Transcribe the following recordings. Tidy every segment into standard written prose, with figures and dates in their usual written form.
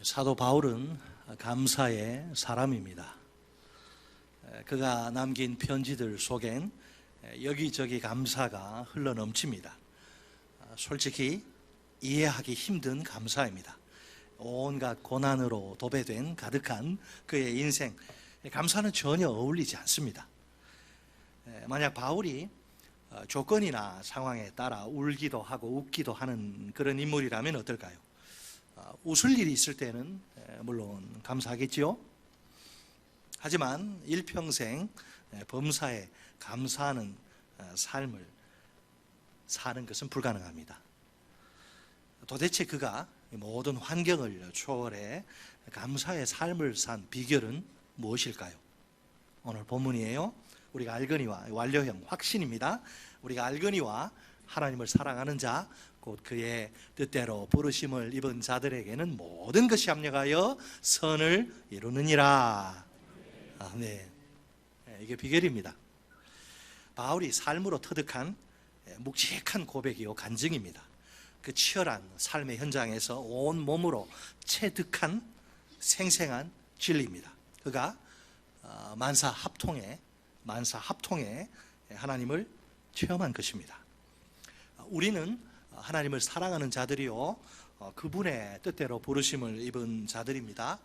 사도 바울은 감사의 사람입니다. 그가 남긴 편지들 속엔 여기저기 감사가 흘러넘칩니다. 솔직히 이해하기 힘든 감사입니다. 온갖 고난으로 도배된 가득한 그의 인생, 감사는 전혀 어울리지 않습니다. 만약 바울이 조건이나 상황에 따라 울기도 하고 웃기도 하는 그런 인물이라면 어떨까요? 웃을 일이 있을 때는 물론 감사하겠지요. 하지만 일평생 범사에 감사하는 삶을 사는 것은 불가능합니다. 도대체 그가 모든 환경을 초월해 감사의 삶을 산 비결은 무엇일까요? 오늘 본문이에요. 우리가 알거니와 완료형 확신입니다. 우리가 알거니와 하나님을 사랑하는 자, 곧 그의 뜻대로 부르심을 입은 자들에게는 모든 것이 합력하여 선을 이루느니라. 네, 이게 비결입니다. 바울이 삶으로 터득한 묵직한 고백이요 간증입니다. 그 치열한 삶의 현장에서 온 몸으로 체득한 생생한 진리입니다. 그가 만사 합통에 하나님을 체험한 것입니다. 우리는 하나님을 사랑하는 자들이요, 그분의 뜻대로 부르심을 입은 자들입니다.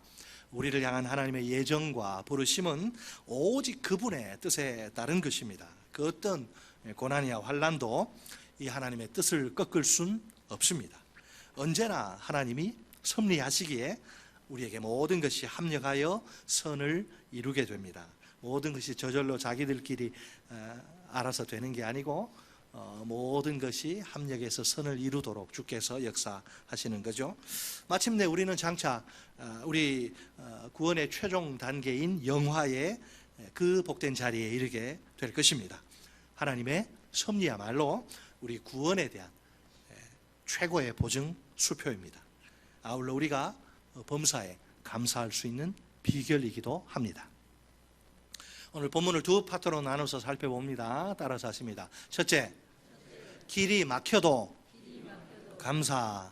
우리를 향한 하나님의 예정과 부르심은 오직 그분의 뜻에 따른 것입니다. 그 어떤 고난이나 환난도 이 하나님의 뜻을 꺾을 순 없습니다. 언제나 하나님이 섭리하시기에 우리에게 모든 것이 합력하여 선을 이루게 됩니다. 모든 것이 저절로 자기들끼리 알아서 되는 게 아니고 모든 것이 합력해서 선을 이루도록 주께서 역사하시는 거죠. 마침내 우리는 장차 우리 구원의 최종 단계인 영화의 그 복된 자리에 이르게 될 것입니다. 하나님의 섭리야말로 우리 구원에 대한 최고의 보증 수표입니다. 아울러 우리가 범사에 감사할 수 있는 비결이기도 합니다. 오늘 본문을 두 파트로 나눠서 살펴봅니다. 따라서 하십니다. 첫째, 길이 막혀도 감사.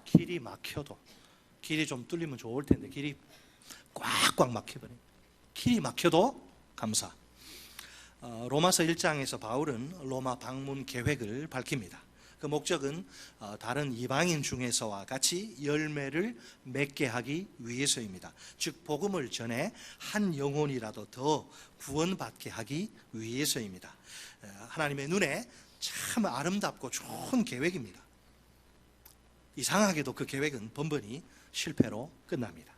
길이 막혀도, 길이 좀 뚫리면 좋을 텐데 길이 꽉꽉 막혀버려요. 길이 막혀도 감사. 로마서 1장에서 바울은 로마 방문 계획을 밝힙니다. 그 목적은 다른 이방인 중에서와 같이 열매를 맺게 하기 위해서입니다. 즉 복음을 전해 한 영혼이라도 더 구원받게 하기 위해서입니다. 하나님의 눈에 참 아름답고 좋은 계획입니다. 이상하게도 그 계획은 번번이 실패로 끝납니다.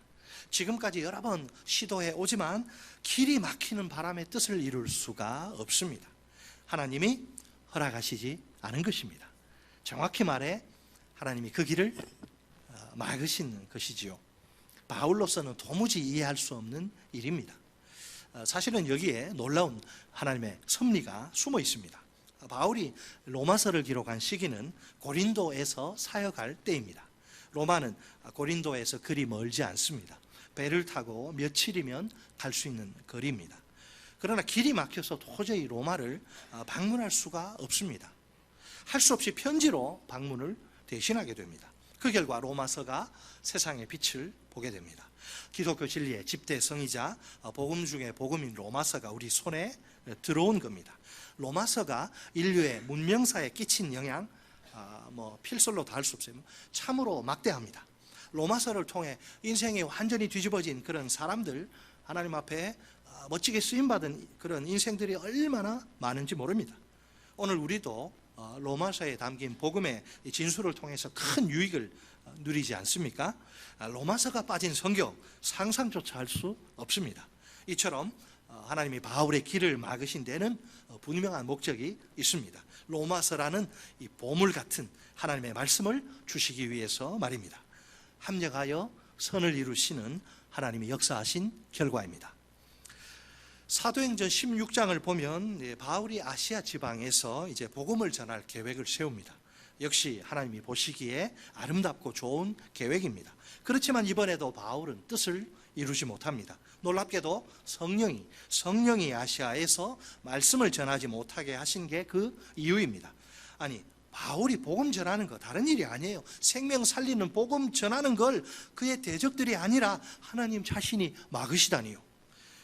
지금까지 여러 번 시도해 오지만 길이 막히는 바람의 뜻을 이룰 수가 없습니다. 하나님이 허락하시지 않은 것입니다. 정확히 말해 하나님이 그 길을 막으신 것이지요. 바울로서는 도무지 이해할 수 없는 일입니다. 사실은 여기에 놀라운 하나님의 섭리가 숨어 있습니다. 바울이 로마서를 기록한 시기는 고린도에서 사역할 때입니다. 로마는 고린도에서 그리 멀지 않습니다. 배를 타고 며칠이면 갈 수 있는 거리입니다. 그러나 길이 막혀서 도저히 로마를 방문할 수가 없습니다. 할 수 없이 편지로 방문을 대신하게 됩니다. 그 결과 로마서가 세상의 빛을 보게 됩니다. 기독교 진리의 집대성이자 복음 중에 복음인 로마서가 우리 손에 들어온 겁니다. 로마서가 인류의 문명사에 끼친 영향, 필설로 다 할 수 없어요. 참으로 막대합니다. 로마서를 통해 인생이 완전히 뒤집어진 그런 사람들, 하나님 앞에 멋지게 쓰임받은 그런 인생들이 얼마나 많은지 모릅니다. 오늘 우리도 로마서에 담긴 복음의 진수를 통해서 큰 유익을 누리지 않습니까? 로마서가 빠진 성경 상상조차 할 수 없습니다. 이처럼 하나님이 바울의 길을 막으신 데는 분명한 목적이 있습니다. 로마서라는 이 보물 같은 하나님의 말씀을 주시기 위해서 말입니다. 합력하여 선을 이루시는 하나님이 역사하신 결과입니다. 사도행전 16장을 보면 바울이 아시아 지방에서 이제 복음을 전할 계획을 세웁니다. 역시 하나님이 보시기에 아름답고 좋은 계획입니다. 그렇지만 이번에도 바울은 뜻을 이루지 못합니다. 놀랍게도 성령이 아시아에서 말씀을 전하지 못하게 하신 게 그 이유입니다. 아니, 바울이 복음 전하는 거 다른 일이 아니에요. 생명 살리는 복음 전하는 걸 그의 대적들이 아니라 하나님 자신이 막으시다니요.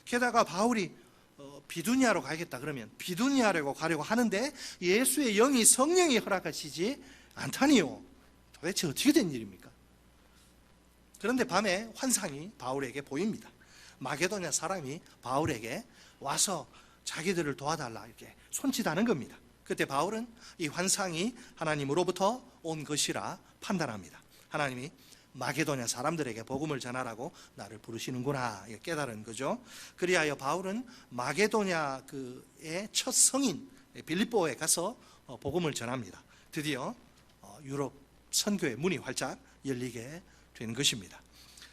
게다가 바울이 비두니아로 가야겠다 그러면 비두니아로 가려고 하는데 예수의 영이 성령이 허락하시지 않다니요. 도대체 어떻게 된 일입니까? 그런데 밤에 환상이 바울에게 보입니다. 마게도냐 사람이 바울에게 와서 자기들을 도와달라 이렇게 손짓하는 겁니다. 그때 바울은 이 환상이 하나님으로부터 온 것이라 판단합니다. 하나님이 마게도냐 사람들에게 복음을 전하라고 나를 부르시는구나 깨달은 거죠. 그리하여 바울은 마게도냐의 첫 성인 빌립보에 가서 복음을 전합니다. 드디어 유럽 선교의 문이 활짝 열리게 된 것입니다.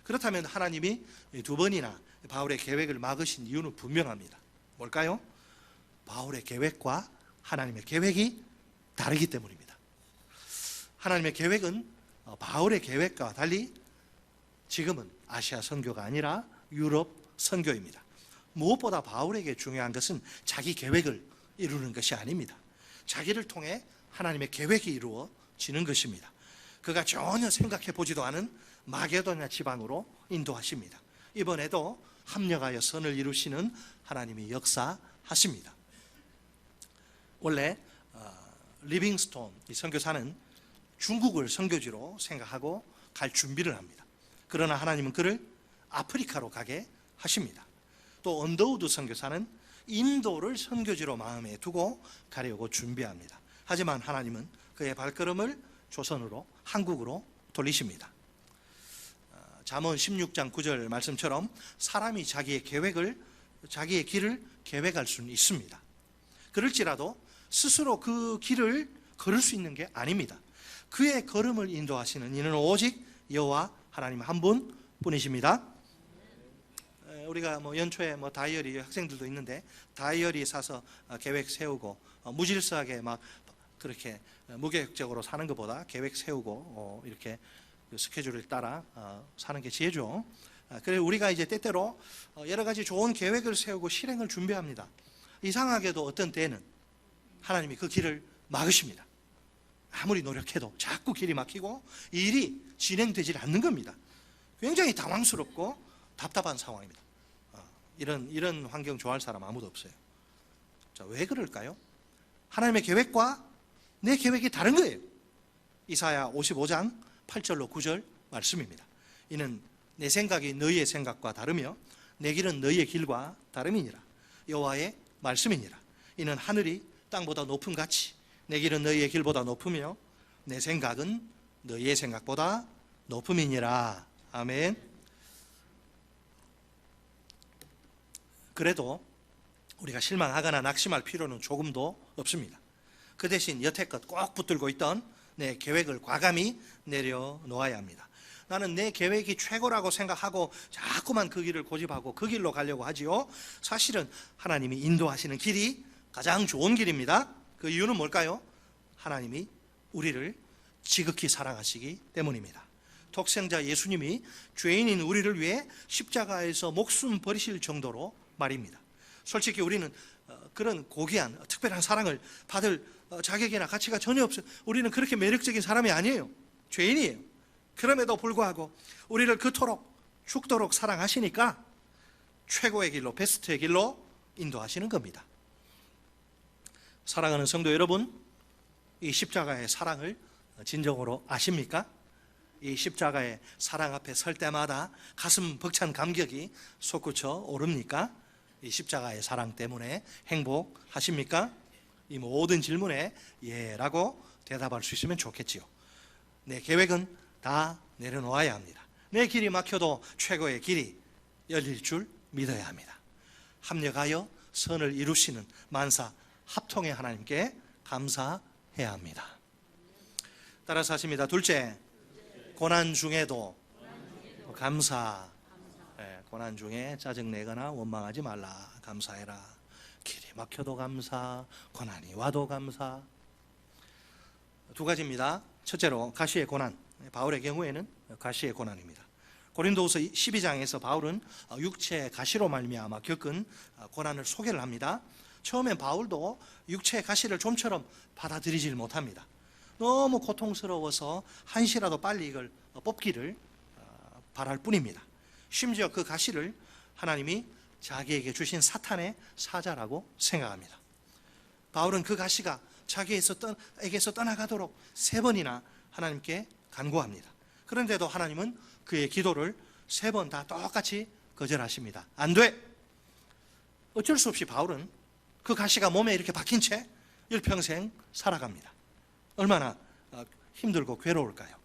그렇다면 하나님이 두 번이나 바울의 계획을 막으신 이유는 분명합니다. 뭘까요? 바울의 계획과 하나님의 계획이 다르기 때문입니다. 하나님의 계획은 바울의 계획과 달리 지금은 아시아 선교가 아니라 유럽 선교입니다. 무엇보다 바울에게 중요한 것은 자기 계획을 이루는 것이 아닙니다. 자기를 통해 하나님의 계획이 이루어지는 것입니다. 그가 전혀 생각해 보지도 않은 마게도냐 지방으로 인도하십니다. 이번에도 합력하여 선을 이루시는 하나님이 역사하십니다. 원래 리빙스톤 이 선교사는 중국을 선교지로 생각하고 갈 준비를 합니다. 그러나 하나님은 그를 아프리카로 가게 하십니다. 또 언더우드 선교사는 인도를 선교지로 마음에 두고 가려고 준비합니다. 하지만 하나님은 그의 발걸음을 조선으로 한국으로 돌리십니다. 잠언 16장 9절 말씀처럼 사람이 자기의 길을 계획할 수는 있습니다. 그럴지라도 스스로 그 길을 걸을 수 있는 게 아닙니다. 그의 걸음을 인도하시는 이는 오직 여호와 하나님 한 분뿐이십니다. 우리가 연초에 다이어리 학생들도 있는데 다이어리 사서 계획 세우고 무질서하게 막 그렇게 무계획적으로 사는 것보다 계획 세우고 이렇게 스케줄을 따라 사는 게 지혜죠. 그래서 우리가 이제 때때로 여러 가지 좋은 계획을 세우고 실행을 준비합니다. 이상하게도 어떤 때는 하나님이 그 길을 막으십니다. 아무리 노력해도 자꾸 길이 막히고 일이 진행되질 않는 겁니다. 굉장히 당황스럽고 답답한 상황입니다. 이런 환경 좋아할 사람 아무도 없어요. 자, 왜 그럴까요? 하나님의 계획과 내 계획이 다른 거예요. 이사야 55장 8절로 9절 말씀입니다. 이는 내 생각이 너희의 생각과 다르며 내 길은 너희의 길과 다름이니라. 여호와의 말씀이니라. 이는 하늘이 땅보다 높음 같이 내 길은 너희의 길보다 높으며 내 생각은 너희의 생각보다 높음이니라. 아멘. 그래도 우리가 실망하거나 낙심할 필요는 조금도 없습니다. 그 대신 여태껏 꼭 붙들고 있던 내 계획을 과감히 내려놓아야 합니다. 나는 내 계획이 최고라고 생각하고 자꾸만 그 길을 고집하고 그 길로 가려고 하지요. 사실은 하나님이 인도하시는 길이 가장 좋은 길입니다. 그 이유는 뭘까요? 하나님이 우리를 지극히 사랑하시기 때문입니다. 독생자 예수님이 죄인인 우리를 위해 십자가에서 목숨 버리실 정도로 말입니다. 솔직히 우리는 그런 고귀한 특별한 사랑을 받을 자격이나 가치가 전혀 없어요. 우리는 그렇게 매력적인 사람이 아니에요. 죄인이에요. 그럼에도 불구하고 우리를 그토록 죽도록 사랑하시니까 최고의 길로, 베스트의 길로 인도하시는 겁니다. 사랑하는 성도 여러분, 이 십자가의 사랑을 진정으로 아십니까? 이 십자가의 사랑 앞에 설 때마다 가슴 벅찬 감격이 솟구쳐 오릅니까? 이 십자가의 사랑 때문에 행복하십니까? 이 모든 질문에 예라고 대답할 수 있으면 좋겠지요. 내 계획은 다 내려놓아야 합니다. 내 길이 막혀도 최고의 길이 열릴 줄 믿어야 합니다. 합력하여 선을 이루시는 만사 합통의 하나님께 감사해야 합니다. 따라서 하십니다. 둘째, 고난 중에도 감사. 고난 중에 짜증내거나 원망하지 말라. 감사해라. 길이 막혀도 감사, 고난이 와도 감사. 두 가지입니다. 첫째로 가시의 고난. 바울의 경우에는 가시의 고난입니다. 고린도후서 12장에서 바울은 육체의 가시로 말미암아 겪은 고난을 소개를 합니다. 처음엔 바울도 육체의 가시를 좀처럼 받아들이질 못합니다. 너무 고통스러워서 한시라도 빨리 이걸 뽑기를 바랄 뿐입니다. 심지어 그 가시를 하나님이 자기에게 주신 사탄의 사자라고 생각합니다. 바울은 그 가시가 자기에게서 떠나가도록 3번이나 하나님께 간구합니다. 그런데도 하나님은 그의 기도를 3번 다 똑같이 거절하십니다. 안 돼! 어쩔 수 없이 바울은 그 가시가 몸에 이렇게 박힌 채 일평생 살아갑니다. 얼마나 힘들고 괴로울까요?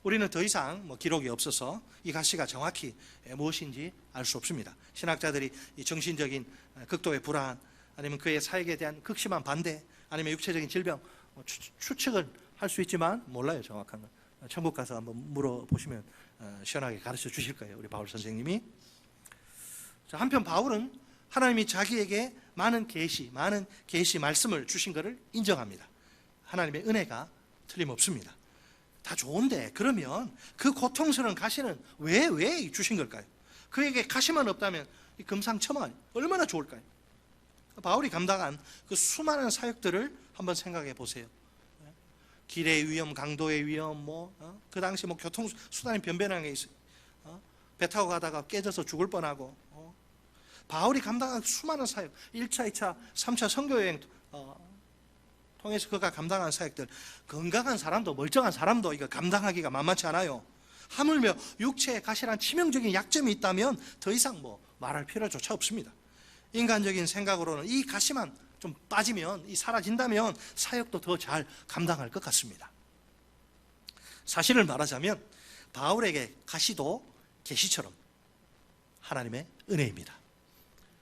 우리는 더 이상 기록이 없어서 이 가시가 정확히 무엇인지 알 수 없습니다. 신학자들이 이 정신적인 극도의 불안, 아니면 그의 사역에 대한 극심한 반대, 아니면 육체적인 질병, 추측을 할 수 있지만 몰라요, 정확한 건. 천국 가서 한번 물어보시면 시원하게 가르쳐 주실 거예요, 우리 바울 선생님이. 한편 바울은 하나님이 자기에게 많은 계시 말씀을 주신 것을 인정합니다. 하나님의 은혜가 틀림없습니다. 다 좋은데 그러면 그 고통스러운 가시는 왜 주신 걸까요? 그에게 가시만 없다면 이 금상첨화 얼마나 좋을까요? 바울이 감당한 그 수많은 사역들을 한번 생각해 보세요. 길의 위험, 강도의 위험, 그 당시 교통수단이 변변한 게 있어요. 배 타고 가다가 깨져서 죽을 뻔하고, 바울이 감당한 수많은 사역, 1차, 2차, 3차 선교여행 통해서 그가 감당한 사역들, 건강한 사람도 멀쩡한 사람도 이거 감당하기가 만만치 않아요. 하물며 육체에 가시란 치명적인 약점이 있다면 더 이상 말할 필요조차 없습니다. 인간적인 생각으로는 이 가시만 좀 빠지면, 사라진다면 사역도 더 잘 감당할 것 같습니다. 사실을 말하자면 바울에게 가시도 계시처럼 하나님의 은혜입니다.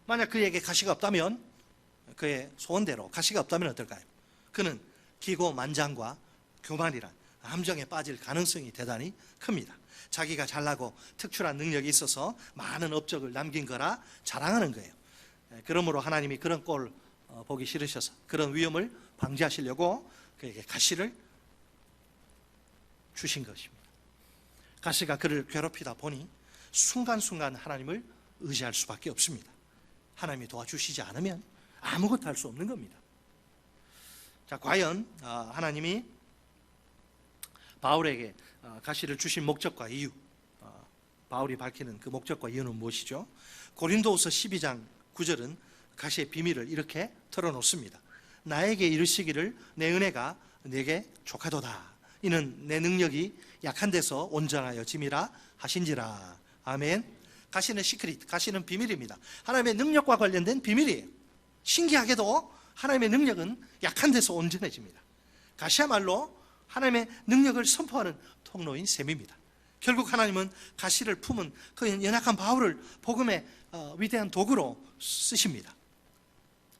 만약 그에게 가시가 없다면, 그의 소원대로 가시가 없다면 어떨까요? 그는 기고만장과 교만이란 함정에 빠질 가능성이 대단히 큽니다. 자기가 잘나고 특출한 능력이 있어서 많은 업적을 남긴 거라 자랑하는 거예요. 그러므로 하나님이 그런 꼴 보기 싫으셔서 그런 위험을 방지하시려고 그에게 가시를 주신 것입니다. 가시가 그를 괴롭히다 보니 순간순간 하나님을 의지할 수밖에 없습니다. 하나님이 도와주시지 않으면 아무것도 할 수 없는 겁니다. 자, 과연 하나님이 바울에게 가시를 주신 목적과 이유, 바울이 밝히는 그 목적과 이유는 무엇이죠? 고린도후서 12장 9절은 가시의 비밀을 이렇게 털어놓습니다. 나에게 이르시기를 내 은혜가 내게 족하도다. 이는 내 능력이 약한 데서 온전하여 짐이라 하신지라. 아멘. 가시는 시크릿, 가시는 비밀입니다. 하나님의 능력과 관련된 비밀이에요. 신기하게도 하나님의 능력은 약한 데서 온전해집니다. 가시야말로 하나님의 능력을 선포하는 통로인 셈입니다. 결국 하나님은 가시를 품은 그 연약한 바울을 복음의 위대한 도구로 쓰십니다.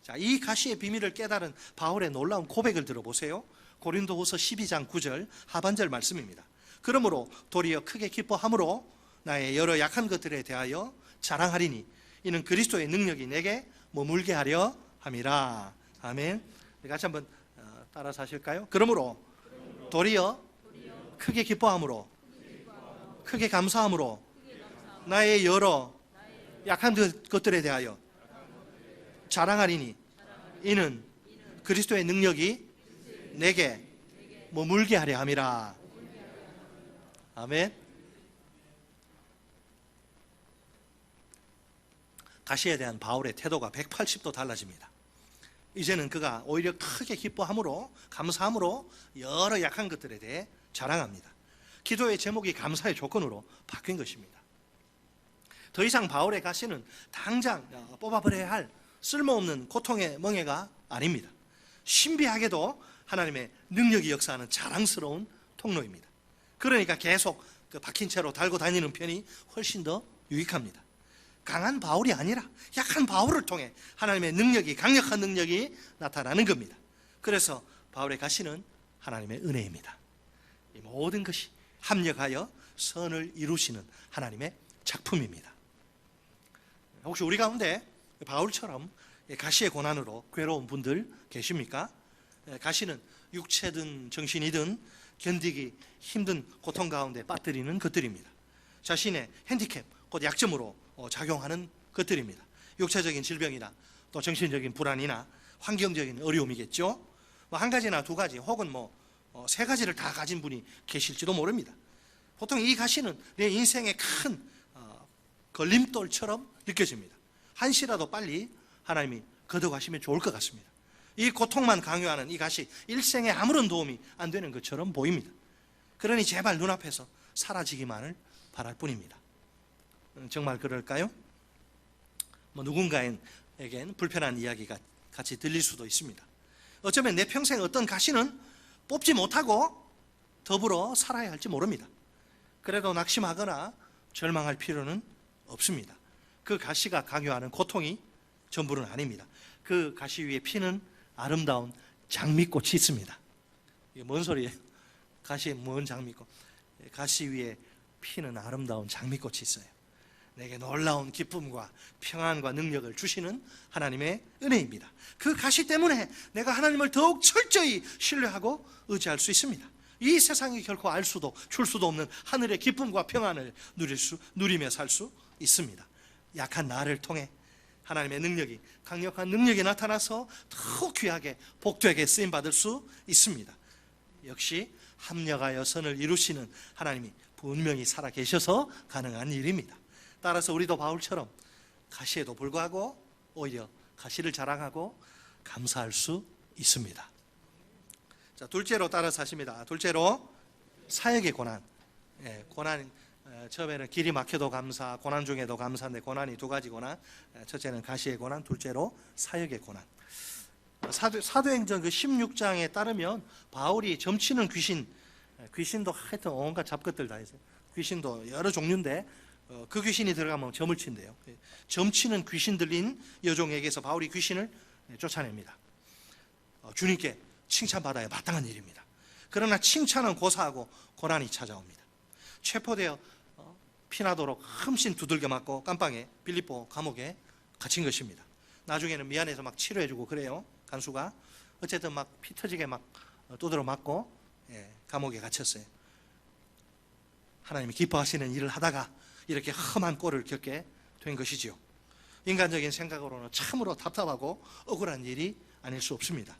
자, 이 가시의 비밀을 깨달은 바울의 놀라운 고백을 들어보세요. 고린도후서 12장 9절 하반절 말씀입니다. 그러므로 도리어 크게 기뻐함으로 나의 여러 약한 것들에 대하여 자랑하리니 이는 그리스도의 능력이 내게 머물게 하려 함이라. 아멘. 같이 한번 따라서 하실까요? 그러므로 도리어 크게 기뻐함으로, 크게 감사함으로 나의 여러 약한 것들에 대하여 자랑하리니 이는 그리스도의 능력이 내게 머물게 하려 함이라. 아멘. 가시에 대한 바울의 태도가 180도 달라집니다. 이제는 그가 오히려 크게 기뻐함으로, 감사함으로 여러 약한 것들에 대해 자랑합니다. 기도의 제목이 감사의 조건으로 바뀐 것입니다. 더 이상 바울의 가시는 당장 뽑아버려야 할 쓸모없는 고통의 멍에가 아닙니다. 신비하게도 하나님의 능력이 역사하는 자랑스러운 통로입니다. 그러니까 계속 그 박힌 채로 달고 다니는 편이 훨씬 더 유익합니다. 강한 바울이 아니라 약한 바울을 통해 하나님의 능력이, 강력한 능력이 나타나는 겁니다. 그래서 바울의 가시는 하나님의 은혜입니다. 이 모든 것이 합력하여 선을 이루시는 하나님의 작품입니다. 혹시 우리 가운데 바울처럼 가시의 고난으로 괴로운 분들 계십니까? 가시는 육체든 정신이든 견디기 힘든 고통 가운데 빠뜨리는 것들입니다. 자신의 핸디캡, 곧 약점으로 작용하는 것들입니다. 육체적인 질병이나 또 정신적인 불안이나 환경적인 어려움이겠죠. 한 가지나 두 가지 혹은 세 가지를 다 가진 분이 계실지도 모릅니다. 보통 이 가시는 내 인생의 큰 걸림돌처럼 느껴집니다. 한시라도 빨리 하나님이 걷어가시면 좋을 것 같습니다. 이 고통만 강요하는 이 가시, 일생에 아무런 도움이 안 되는 것처럼 보입니다. 그러니 제발 눈앞에서 사라지기만을 바랄 뿐입니다. 정말 그럴까요? 누군가에겐 불편한 이야기가 같이 들릴 수도 있습니다. 어쩌면 내 평생 어떤 가시는 뽑지 못하고 더불어 살아야 할지 모릅니다. 그래도 낙심하거나 절망할 필요는 없습니다. 그 가시가 강요하는 고통이 전부는 아닙니다. 그 가시 위에 피는 아름다운 장미꽃이 있습니다. 이게 뭔 소리예요? 가시에 뭔 장미꽃? 가시 위에 피는 아름다운 장미꽃이 있어요. 내게 놀라운 기쁨과 평안과 능력을 주시는 하나님의 은혜입니다. 그 가시 때문에 내가 하나님을 더욱 철저히 신뢰하고 의지할 수 있습니다. 이 세상이 결코 알 수도 줄 수도 없는 하늘의 기쁨과 평안을 누리며 살 수 있습니다. 약한 나를 통해 하나님의 능력이, 강력한 능력이 나타나서 더욱 귀하게 복되게 쓰임받을 수 있습니다. 역시 합력하여 선을 이루시는 하나님이 분명히 살아계셔서 가능한 일입니다. 따라서 우리도 바울처럼 가시에도 불구하고 오히려 가시를 자랑하고 감사할 수 있습니다. 자, 둘째로 따라서 하십니다. 둘째로 사역의 고난. 고난, 처음에는 길이 막혀도 감사, 고난 중에도 감사인데 고난이 두 가지 고난. 첫째는 가시의 고난, 둘째로 사역의 고난. 사도행전 그 16장에 따르면 바울이 점치는 귀신도 하여튼 온갖 잡것들 다 있어요. 귀신도 여러 종류인데 그 귀신이 들어가면 점을 친대요. 점치는 귀신 들린 여종에게서 바울이 귀신을 쫓아냅니다. 주님께 칭찬받아야 마땅한 일입니다. 그러나 칭찬은 고사하고 고난이 찾아옵니다. 체포되어 피나도록 흠씬 두들겨 맞고 깜빵에 빌립보 감옥에 갇힌 것입니다. 나중에는 미안해서 막 치료해주고 그래요. 간수가 어쨌든 막 피 터지게 막 두드려 맞고 감옥에 갇혔어요. 하나님이 기뻐하시는 일을 하다가 이렇게 험한 꼴을 겪게 된 것이지요. 인간적인 생각으로는 참으로 답답하고 억울한 일이 아닐 수 없습니다.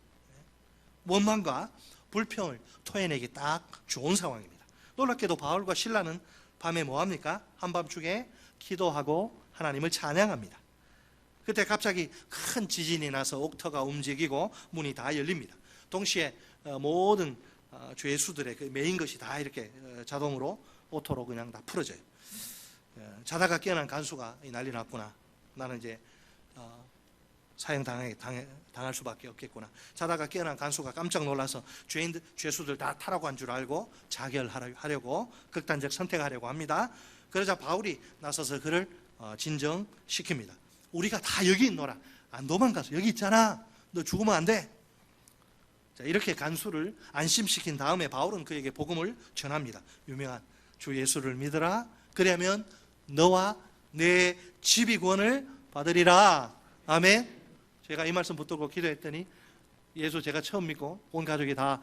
원망과 불평을 토해내기 딱 좋은 상황입니다. 놀랍게도 바울과 실라는 밤에 뭐합니까? 한밤중에 기도하고 하나님을 찬양합니다. 그때 갑자기 큰 지진이 나서 옥터가 움직이고 문이 다 열립니다. 동시에 모든 죄수들의 그 메인 것이 다 이렇게 자동으로 오토로 그냥 다 풀어져요. 자다가 깨어난 간수가 난리 났구나. 나는 이제 사형 당할 수밖에 없겠구나. 자다가 깨어난 간수가 깜짝 놀라서 죄수들 다 타라고 한 줄 알고 자결하려고 극단적 선택하려고 합니다. 그러자 바울이 나서서 그를 진정시킵니다. 우리가 다 여기 있노라. 안 도망가서 여기 있잖아. 너 죽으면 안 돼. 자, 이렇게 간수를 안심시킨 다음에 바울은 그에게 복음을 전합니다. 유명한 주 예수를 믿으라. 그러면 너와 내 집이 구원을 받으리라. 아멘. 제가 이 말씀 붙들고 기도했더니 예수 제가 처음 믿고 온 가족이 다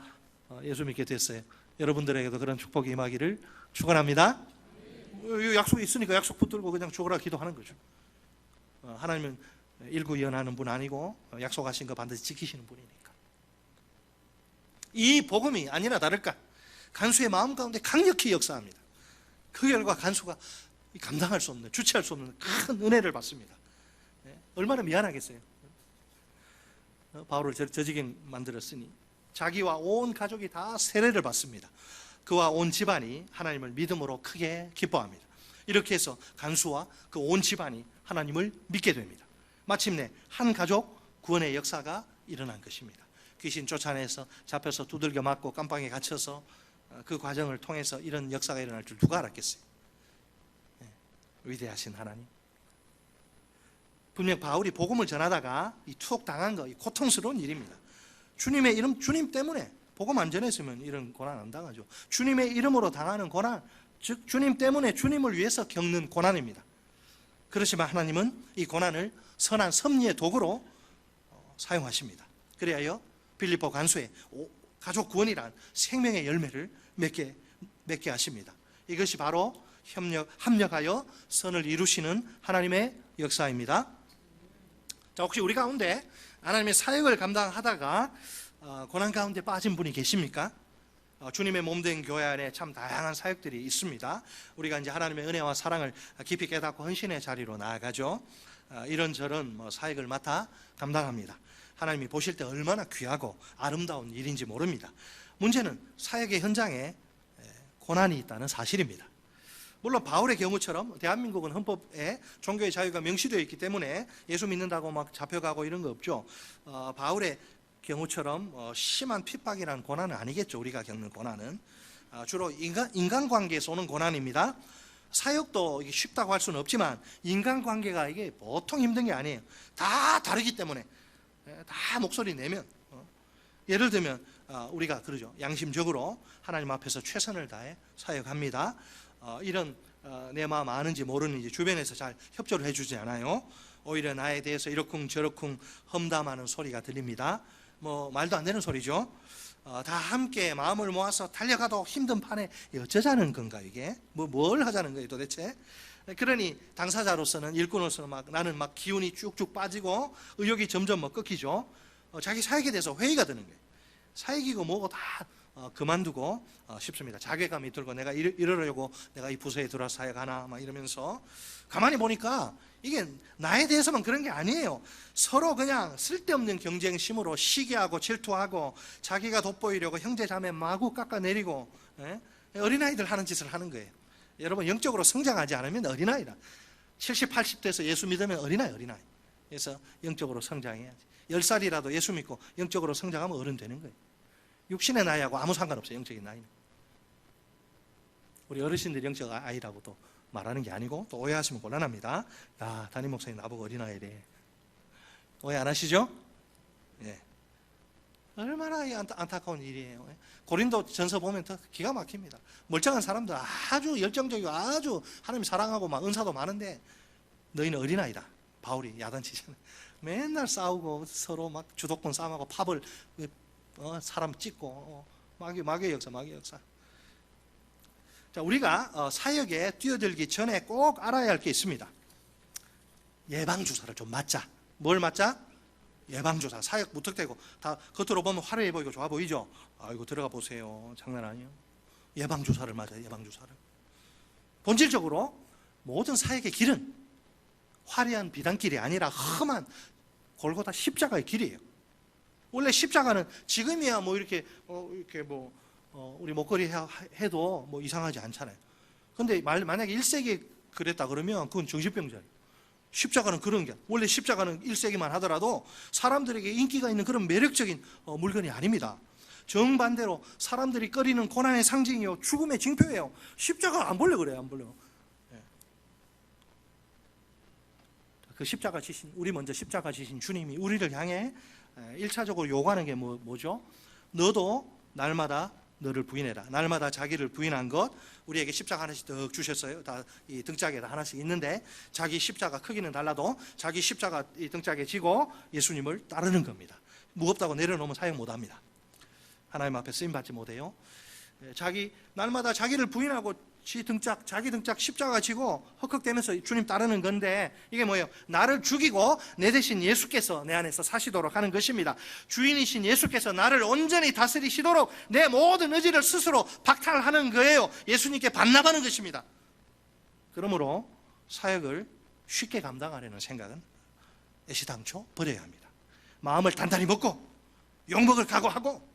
예수 믿게 됐어요. 여러분들에게도 그런 축복이 임하기를 축원합니다. 약속이 있으니까 약속 붙들고 그냥 죽으라 기도하는 거죠. 하나님은 일구연하는 분 아니고 약속하신 거 반드시 지키시는 분이니까. 이 복음이 아니나 다를까 간수의 마음 가운데 강력히 역사합니다. 그 결과 간수가 감당할 수 없는, 주체할 수 없는 큰 은혜를 받습니다. 얼마나 미안하겠어요. 바울을 저지게 만들었으니 자기와 온 가족이 다 세례를 받습니다. 그와 온 집안이 하나님을 믿음으로 크게 기뻐합니다. 이렇게 해서 간수와 그 온 집안이 하나님을 믿게 됩니다. 마침내 한 가족 구원의 역사가 일어난 것입니다. 귀신 쫓아내서 잡혀서 두들겨 맞고 깜빵에 갇혀서 그 과정을 통해서 이런 역사가 일어날 줄 누가 알았겠어요? 위대하신 하나님. 분명 바울이 복음을 전하다가 이 투옥당한 거, 이 고통스러운 일입니다. 주님의 이름, 주님 때문에 복음 안 전했으면 이런 고난 안 당하죠. 주님의 이름으로 당하는 고난, 즉 주님 때문에 주님을 위해서 겪는 고난입니다. 그렇지만 하나님은 이 고난을 선한 섭리의 도구로 사용하십니다. 그리하여 빌립보 간수의 가족 구원이란 생명의 열매를 맺게 하십니다. 이것이 바로 합력하여 선을 이루시는 하나님의 역사입니다. 자, 혹시 우리 가운데 하나님의 사역을 감당하다가 고난 가운데 빠진 분이 계십니까? 주님의 몸된 교회 안에 참 다양한 사역들이 있습니다. 우리가 이제 하나님의 은혜와 사랑을 깊이 깨닫고 헌신의 자리로 나아가죠. 이런저런 사역을 맡아 감당합니다. 하나님이 보실 때 얼마나 귀하고 아름다운 일인지 모릅니다. 문제는 사역의 현장에 고난이 있다는 사실입니다. 물론 바울의 경우처럼 대한민국은 헌법에 종교의 자유가 명시되어 있기 때문에 예수 믿는다고 막 잡혀가고 이런 거 없죠. 바울의 경우처럼 심한 핍박이라는 고난은 아니겠죠. 우리가 겪는 고난은 주로 인간관계에서 오는 고난입니다. 사역도 이게 쉽다고 할 수는 없지만 인간관계가 이게 보통 힘든 게 아니에요. 다 다르기 때문에 다 목소리 내면 예를 들면 우리가 그러죠. 양심적으로 하나님 앞에서 최선을 다해 사역합니다. 이런 내 마음 아는지 모르는지 주변에서 잘 협조를 해주지 않아요. 오히려 나에 대해서 이러쿵 저러쿵 험담하는 소리가 들립니다. 말도 안 되는 소리죠. 다 함께 마음을 모아서 달려가도 힘든 판에 어쩌자는 건가 이게? 뭘 하자는 거예요 도대체? 그러니 당사자로서는 일꾼으로서는 나는 기운이 쭉쭉 빠지고 의욕이 점점 꺾이죠. 자기 사역에 대해서 회의가 드는 거예요. 사역이고 뭐고 다 그만두고 싶습니다. 자괴감이 들고 내가 이러려고 내가 이 부서에 들어와서 사역하나 이러면서 가만히 보니까 이게 나에 대해서만 그런 게 아니에요. 서로 그냥 쓸데없는 경쟁심으로 시기하고 질투하고 자기가 돋보이려고 형제자매 마구 깎아내리고 어린아이들 하는 짓을 하는 거예요. 여러분 영적으로 성장하지 않으면 어린아이라. 70, 80 돼서 예수 믿으면 어린아이. 그래서 영적으로 성장해야지. 10살이라도 예수 믿고 영적으로 성장하면 어른 되는 거예요. 육신의 나이하고 아무 상관없어요. 영적인 나이는. 우리 어르신들이 영적 아이라고도 말하는 게 아니고 또 오해하시면 곤란합니다. 야, 담임 목사님 나보고 어린아이래. 오해 안 하시죠? 예. 얼마나 안타까운 일이에요. 고린도 전서 보면 더 기가 막힙니다. 멀쩡한 사람들 아주 열정적이고 아주 하나님 사랑하고 은사도 많은데 너희는 어린아이다. 바울이 야단치잖아요. 맨날 싸우고 서로 주도권 싸움하고 팝을 사람 찍고 마귀의 역사. 자, 우리가 사역에 뛰어들기 전에 꼭 알아야 할 게 있습니다. 예방주사를 좀 맞자. 뭘 맞자? 예방주사. 사역 무턱대고 다 겉으로 보면 화려해 보이고 좋아 보이죠? 아이고 들어가 보세요. 장난 아니에요. 예방주사를 맞아요. 예방주사를. 본질적으로 모든 사역의 길은 화려한 비단길이 아니라 험한 골고다 십자가의 길이에요. 원래 십자가는 지금이야 이렇게 우리 목걸이 해도 이상하지 않잖아요. 근데 만약에 1세기에 그랬다 그러면 그건 정신병자예요. 십자가는 그런 게 원래 십자가는 1세기만 하더라도 사람들에게 인기가 있는 그런 매력적인 물건이 아닙니다. 정반대로 사람들이 꺼리는 고난의 상징이요 죽음의 징표예요. 십자가 안 보려 그래요. 안 보려. 그 십자가 지신 우리 먼저 십자가 지신 주님이 우리를 향해 1차적으로 요구하는 게 뭐죠? 너도 날마다 너를 부인해라. 날마다 자기를 부인한 것. 우리에게 십자가 하나씩 더 주셨어요. 다 이 등짝에 다 하나씩 있는데 자기 십자가 크기는 달라도 자기 십자가 이 등짝에 지고 예수님을 따르는 겁니다. 무겁다고 내려놓으면 사용 못합니다. 하나님 앞에 쓰임 받지 못해요. 날마다 자기를 부인하고 자기 등짝 십자가 지고 헉헉대면서 주님 따르는 건데 이게 뭐예요? 나를 죽이고 내 대신 예수께서 내 안에서 사시도록 하는 것입니다. 주인이신 예수께서 나를 온전히 다스리시도록 내 모든 의지를 스스로 박탈하는 거예요. 예수님께 반납하는 것입니다. 그러므로 사역을 쉽게 감당하려는 생각은 애시당초 버려야 합니다. 마음을 단단히 먹고 욕먹을 각오하고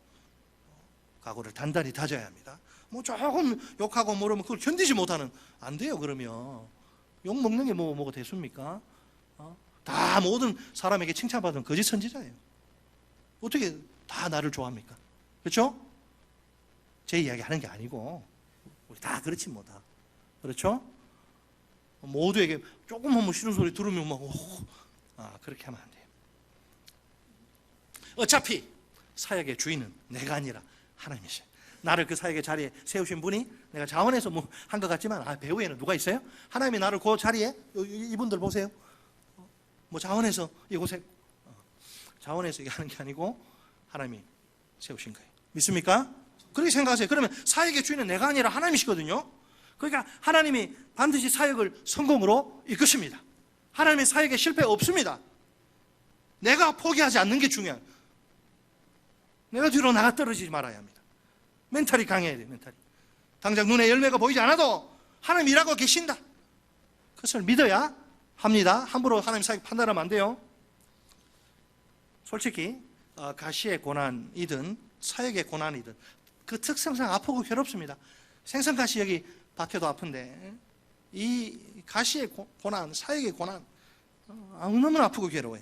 각오를 단단히 다져야 합니다. 조금 욕하고 모르면 그걸 견디지 못하는 안 돼요. 그러면 욕 먹는 게 뭐가 됐습니까? 다 모든 사람에게 칭찬받은 거짓 선지자예요. 어떻게 다 나를 좋아합니까? 그렇죠? 제 이야기 하는 게 아니고 우리 다 그렇지 뭐다. 그렇죠? 모두에게 조금만 싫은 소리 들으면 그렇게 하면 안 돼요. 어차피 사역의 주인은 내가 아니라 하나님이셔요. 나를 그 사역의 자리에 세우신 분이 내가 자원해서 한 것 같지만 배후에는 누가 있어요? 하나님이 나를 그 자리에 이분들 보세요. 자원해서 이곳에 자원해서 이게 하는 게 아니고 하나님이 세우신 거예요. 믿습니까? 그렇게 생각하세요. 그러면 사역의 주인은 내가 아니라 하나님이시거든요. 그러니까 하나님이 반드시 사역을 성공으로 이끄십니다. 하나님의 사역에 실패 없습니다. 내가 포기하지 않는 게 중요해요. 내가 뒤로 나가 떨어지지 말아야 합니다. 멘탈이 강해야 돼요. 멘탈이. 당장 눈에 열매가 보이지 않아도 하나님 일하고 계신다. 그것을 믿어야 합니다. 함부로 하나님 사역 판단하면 안 돼요. 솔직히 가시의 고난이든 사역의 고난이든 그 특성상 아프고 괴롭습니다. 생선가시 여기 박혀도 아픈데 이 가시의 고난, 사역의 고난 너무나 아프고 괴로워요.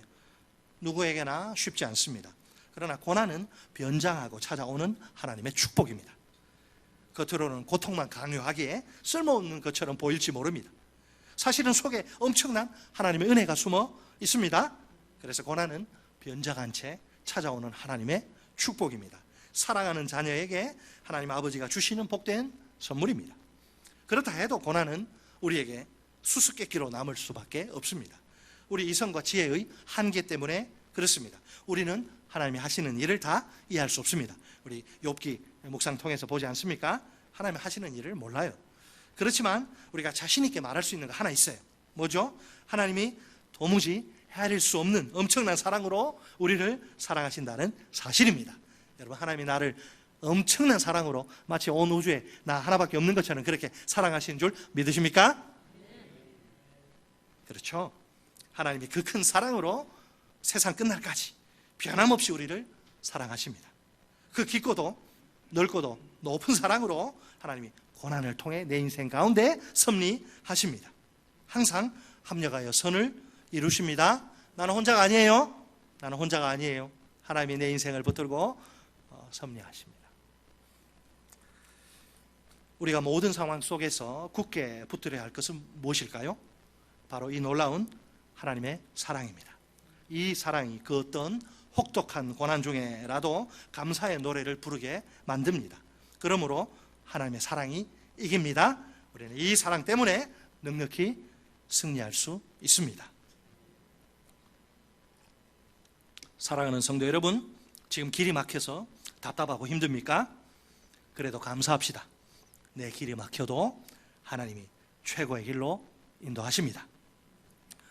누구에게나 쉽지 않습니다. 그러나 고난은 변장하고 찾아오는 하나님의 축복입니다. 겉으로는 고통만 강요하기에 쓸모없는 것처럼 보일지 모릅니다. 사실은 속에 엄청난 하나님의 은혜가 숨어 있습니다. 그래서 고난은 변장한 채 찾아오는 하나님의 축복입니다. 사랑하는 자녀에게 하나님 아버지가 주시는 복된 선물입니다. 그렇다 해도 고난은 우리에게 수수께끼로 남을 수밖에 없습니다. 우리 이성과 지혜의 한계 때문에 그렇습니다. 우리는 하나님이 하시는 일을 다 이해할 수 없습니다. 우리 욥기 묵상 통해서 보지 않습니까? 하나님이 하시는 일을 몰라요. 그렇지만 우리가 자신 있게 말할 수 있는 거 하나 있어요. 뭐죠? 하나님이 도무지 헤아릴 수 없는 엄청난 사랑으로 우리를 사랑하신다는 사실입니다. 여러분, 하나님이 나를 엄청난 사랑으로 마치 온 우주에 나 하나밖에 없는 것처럼 그렇게 사랑하시는 줄 믿으십니까? 그렇죠. 하나님이 그 큰 사랑으로 세상 끝날까지 변함없이 우리를 사랑하십니다. 그 깊고도 넓고도 높은 사랑으로 하나님이 고난을 통해 내 인생 가운데 섭리하십니다. 항상 합력하여 선을 이루십니다. 나는 혼자가 아니에요. 나는 혼자가 아니에요. 하나님이 내 인생을 붙들고 섭리하십니다. 우리가 모든 상황 속에서 굳게 붙들어야 할 것은 무엇일까요? 바로 이 놀라운 하나님의 사랑입니다. 이 사랑이 그 어떤 혹독한 고난 중에라도 감사의 노래를 부르게 만듭니다. 그러므로 하나님의 사랑이 이깁니다. 우리는 이 사랑 때문에 넉넉히 승리할 수 있습니다. 사랑하는 성도 여러분, 지금 길이 막혀서 답답하고 힘듭니까? 그래도 감사합시다. 내 길이 막혀도 하나님이 최고의 길로 인도하십니다.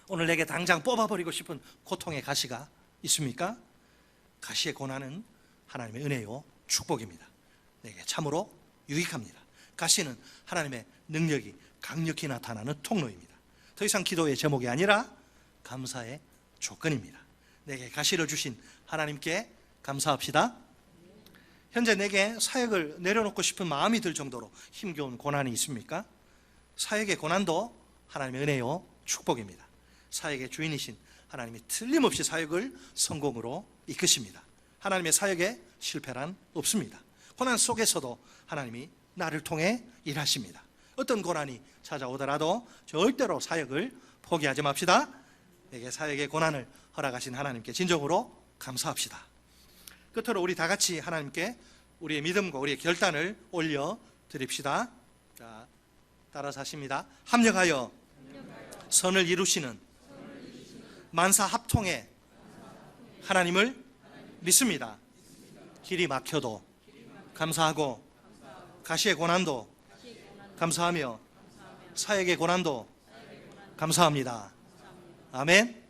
오늘 내게 당장 뽑아버리고 싶은 고통의 가시가 있습니까? 가시의 고난은 하나님의 은혜요 축복입니다. 내게 참으로 유익합니다. 가시는 하나님의 능력이 강력히 나타나는 통로입니다. 더 이상 기도의 제목이 아니라 감사의 조건입니다. 내게 가시를 주신 하나님께 감사합시다. 현재 내게 사역을 내려놓고 싶은 마음이 들 정도로 힘겨운 고난이 있습니까? 사역의 고난도 하나님의 은혜요 축복입니다. 사역의 주인이신 하나님이 틀림없이 사역을 성공으로 이끄십니다. 하나님의 사역에 실패란 없습니다. 고난 속에서도 하나님이 나를 통해 일하십니다. 어떤 고난이 찾아오더라도 절대로 사역을 포기하지 맙시다. 내게 사역의 고난을 허락하신 하나님께 진정으로 감사합시다. 끝으로 우리 다 같이 하나님께 우리의 믿음과 우리의 결단을 올려 드립시다. 자, 따라서 하십니다. 합력하여 선을 이루시는 만사 합통의 하나님을 믿습니다. 길이 막혀도 감사하고 가시의 고난도 감사하며 사역의 고난도 감사합니다. 아멘.